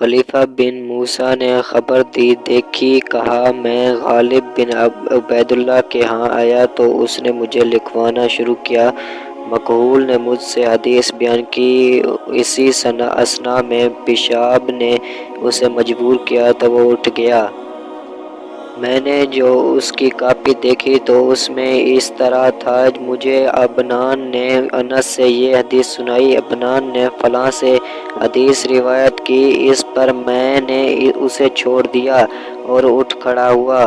خلیفہ بن موسیٰ نے خبر دی، دیکھی، کہا میں غالب بن عبید اللہ کے ہاں آیا تو اس نے مجھے لکھوانا شروع کیا۔ مکحول نے مجھ سے حدیث بیان کی، اسی اثناء میں پیشاب نے اسے مجبور کیا تو وہ اٹھ گیا۔ میں نے جو اس کی کاپی دیکھی تو اس میں اس طرح تھا، مجھے عبنان نے انس سے یہ حدیث سنائی، عبنان نے فلاں سے حدیث روایت کی، اس پر میں نے اسے چھوڑ دیا اور اٹھ کھڑا ہوا۔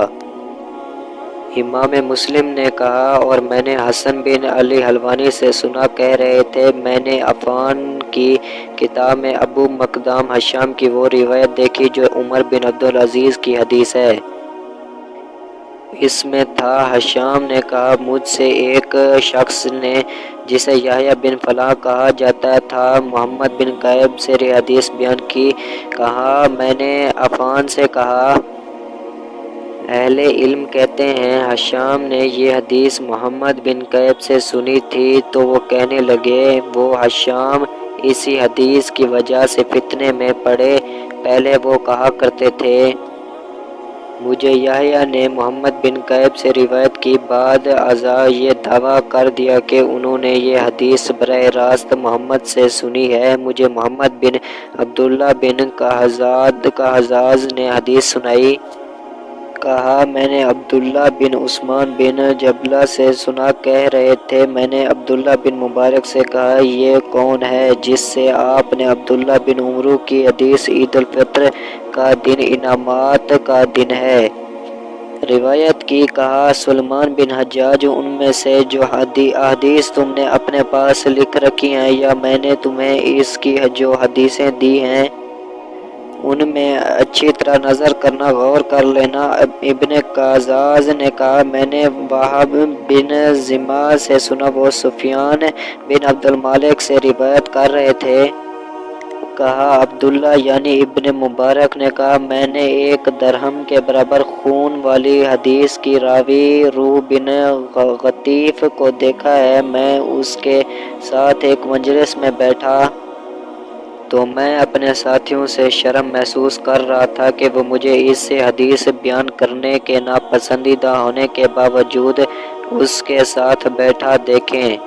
امام مسلم نے کہا اور میں نے حسن بن علی حلوانی سے سنا، کہہ رہے تھے میں نے عفان کی کتاب میں ابو مقدام ہشام کی وہ روایت دیکھی جو عمر بن عبدالعزیز کی حدیث ہے۔ اس میں تھا، ہشام نے کہا مجھ سے ایک شخص نے جسے یحییٰ بن فلاں کہا جاتا تھا، محمد بن کعب سے حدیث بیان کی۔ کہا میں نے عفان سے کہا اہل علم کہتے ہیں ہشام نے یہ حدیث محمد بن کعب سے سنی تھی، تو وہ کہنے لگے وہ ہشام اسی حدیث کی وجہ سے فتنے میں پڑے، پہلے وہ کہا کرتے تھے مجھے یحییٰ نے محمد بن کعب سے روایت کی، بعد ازاں یہ دعویٰ کر دیا کہ انہوں نے یہ حدیث براہ راست محمد سے سنی ہے۔ مجھے محمد بن عبداللہ بن قہزاز نے حدیث سنائی۔ کہا میں نے عبداللہ بن عثمان بن جبلہ سے سنا، کہہ رہے تھے میں نے عبداللہ بن مبارک سے کہا یہ کون ہے جس سے آپ نے عبداللہ بن عمرو کی حدیث عید الفطر کا دن انعامات کا دن ہے روایت کی؟ کہا سلیمان بن حجاج، ان میں سے جو احادیث تم نے اپنے پاس لکھ رکھی ہیں یا میں نے تمہیں اس کی جو حدیثیں دی ہیں ان میں اچھی طرح نظر کرنا، غور کر لینا۔ ابن قہزاز نے کہا میں نے وہب بن زمعہ سے سنا، وہ سفیان بن عبد المالک سے روایت کر رہے تھے۔ کہا عبداللہ یعنی ابن مبارک نے کہا میں نے ایک درہم کے برابر خون والی حدیث کی راوی روح بن غطیف کو دیکھا ہے، میں اس کے ساتھ ایک مجلس میں بیٹھا تو میں اپنے ساتھیوں سے شرم محسوس کر رہا تھا کہ وہ مجھے اس سے حدیث بیان کرنے کے ناپسندیدہ ہونے کے باوجود اس کے ساتھ بیٹھا دیکھیں۔